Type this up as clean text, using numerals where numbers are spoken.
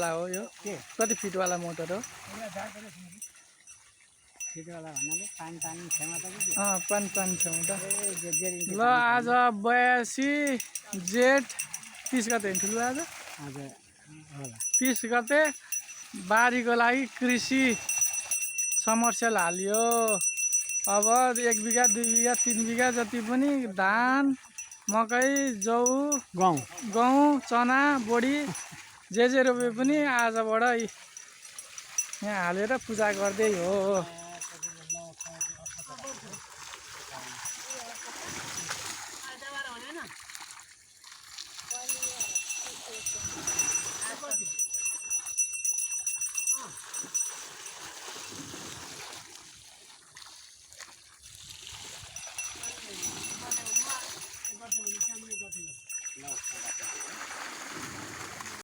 फिटवाला हो यो कति फिटवाला मोटर हो फिटवाला भन्नाले पानी तान्ने क्षमता के पानी क्षमता ल आज 82 जेठ 30 गते ठुलो आज हजुर होला 30 गते बारीको लागि कृषि समर्सियल हालियो अब 1 बिघा 2 बिघा 3 बिघा जति पनि धान मकै जौ गहुँ चना बोडी जे रोपे पनि आजबाट यहाँ हालेर पूजा गर्दै हो।